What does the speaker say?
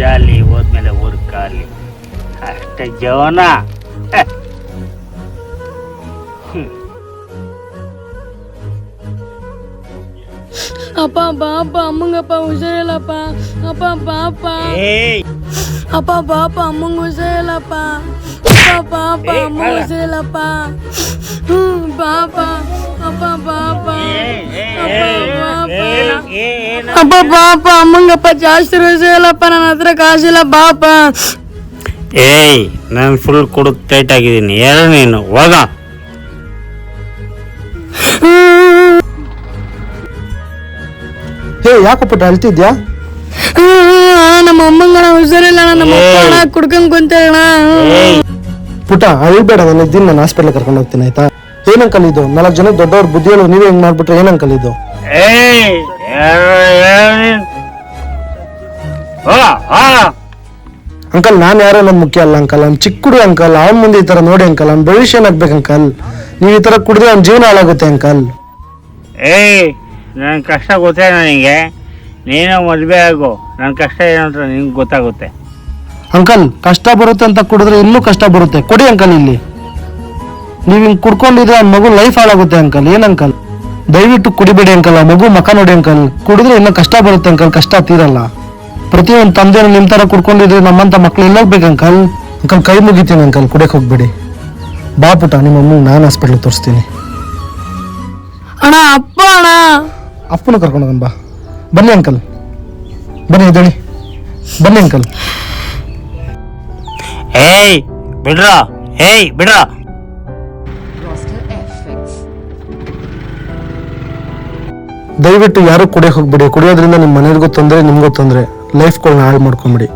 ಜಾಲಿ ಹೋದ್ಮೇಲೆ ಊರ್ ಖಾಲಿ ಅಷ್ಟೇ ಜೀವನ. ಅಪ್ಪ ಬಾಪ ಅಮ್ಮಂಗಪ್ಪ ಹುಷಾರಿಲ್ಲಪ್ಪ. ಅಪ್ಪ ಬಾಪ ಅಪ್ಪ ಬಾಪ ಅಮ್ಮಂಗ ಹುಷಾರಿಲ್ಲಪ್ಪ. ಅಪ್ಪ ಬಾಪ ಅಮ್ಮ ಹುಷಾರಿಲ್ಲಪ್ಪ. ಬಾಪ ಅಪ್ಪ ಬಾಪ ಅಪ್ಪ ಬಾಪ ಅಮ್ಮಂಗಪ್ಪ ಜಾಸ್ತಿ ಹುಷಾರಿಲ್ಲಪ್ಪ. ನನ್ನ ಹತ್ರ ಕಾಸಿಲ್ಲ ಬಾಪ. ಏಯ್ ನಾನು ಫುಲ್ ಕುಡಿದು ಟೈಟ್ ಆಗಿದ್ದೀನಿ. ಹೇಳು ನೀನು ಹೋಗ. ಯಾಕೆ ಪುಟ್ಟ ಅಳ್ತಿದ್ಯಾ? ನಮ್ಮ ಅಮ್ಮಂಗಣ ಹುಷಾರಿಲ್ಲ. ನಮ್ಮ ಅಪ್ಪ ಕುಡ್ಕೊಂಡ್ ಕುಂತೇಣ. ಪುಟ್ಟ ಅಳ್ಬೇಡ, ನಾನು ಇದ್ದೀನಿ, ನಾನು ಹಾಸ್ಪಿಟ್ಲ್ ಕರ್ಕೊಂಡು ಹೋಗ್ತೀನಿ ಆಯ್ತಾ? ಏನ್ ಅಂಕಲ್ ಇದು? 4 ಜನ ದೊಡ್ಡವ್ರ ಬುದ್ಧಿ ಹೇಳು, ನೀವೇ ಹೆಂಗ್ ಮಾಡ್ಬಿಟ್ರೆ ಏನ್ ಅಂಕಲ್ ಇದು? ಅಂಕಲ್ ನಾನ್ ಯಾರೋ ನನ್ ಮುಖ್ಯ ಅಲ್ಲ ಅಂಕಲ್. ಅವ್ನ್ ಚಿಕ್ಕ ಹುಡುಗ ಅಂಕಲ್. ಅವನ್ ಮುಂದೆ ಈ ತರ ನೋಡಿ ಅಂಕಲ್, ಅವ್ನ್ ಭವಿಷ್ಯ ಏನಾಗ್ಬೇಕು ಅಂಕಲ್? ನೀವ್ ಈ ತರ ಕುಡಿದ್ರೆ ಅವ್ನ ಜೀವನ ಹಾಳಾಗುತ್ತೆ ಅಂಕಲ್. ನನ್ನ ಕಷ್ಟ ಗೊತ್ತೇ ನನಗೆ. ನೀನು ಮದುವೆ ಆಗು, ನನ್ನ ಕಷ್ಟ ಏನಂತ ನಿನ್ಗೆ ಗೊತ್ತಾಗುತ್ತೆ. ಅಂಕಲ್ ಕಷ್ಟ ಬರುತ್ತೆ ಅಂತ ಕುಡಿದ್ರೆ ಇನ್ನೂ ಕಷ್ಟ ಬರುತ್ತೆ. ಕೊಡಿ ಅಂಕಲ್ ಇಲ್ಲಿ. ನೀವ್ ಹಿಂಗ್ ಕುಡ್ಕೊಂಡಿದ್ರೆ ಆ ಮಗು ಲೈಫ್ ಹಾಳಾಗುತ್ತೆ ಅಂಕಲ್. ಏನ್ ಅಂಕಲ್? ದಯವಿಟ್ಟು ಕುಡಿಬೇಡಿ ಅಂಕಲ್. ಆ ಮಗು ಮಕ ನೋಡಿ ಅಂಕಲ್. ಕುಡಿದ್ರೆ ಇನ್ನೂ ಕಷ್ಟ ಬರುತ್ತೆ ಅಂಕಲ್, ಕಷ್ಟ ತೀರಲ್ಲ. ಪ್ರತಿಯೊಂದು ತಂದೆನೂ ನಿಮ್ ತರ ಕುಡ್ಕೊಂಡಿದ್ರೆ ನಮ್ಮಂತ ಮಕ್ಳು ಎಲ್ಲೋಗ್ಬೇಕು ಅಂಕಲ್. ಅಂಕಲ್ ಕೈ ಮುಗಿತೀನಿ ಅಂಕಲ್, ಕುಡಿಯಕ್ ಹೋಗ್ಬೇಡಿ. ಬಾ ಪುಟ, ನಿಮ್ಮ ಅಮ್ಮಂಗೆ ನಾನು ಹಾಸ್ಪಿಟ್ಲ್ ತೋರಿಸ್ತೀನಿ. ಅಣ್ಣ ಅಪ್ಪ ಅಣ್ಣ. ಅಪ್ಪನ ಕರ್ಕೊಂಡು ಹೋಗೋಣ ಬಾ. ಬನ್ನಿ ಅಂಕಲ್, ಬನ್ನಿ ಎದ್ದೇಳಿ, ಬನ್ನಿ ಅಂಕಲ್. ಏಯ್ ಬಿಡ್ರ, ಏಯ್ ಬಿಡ್ರ. ದಯವಿಟ್ಟು ಯಾರು ಕುಡಿಯಕ್ ಹೋಗ್ಬೇಡಿ. ಕುಡಿಯೋದ್ರಿಂದ ನಿಮ್ಮ ಮನೆಯವ್ರಿಗೂ ತೊಂದರೆ, ನಿಮ್ಗೂ ತೊಂದರೆ. ಲೈಫ್ಗಳನ್ನ ಹಾಳು ಮಾಡ್ಕೊಂಬಿಡಿ.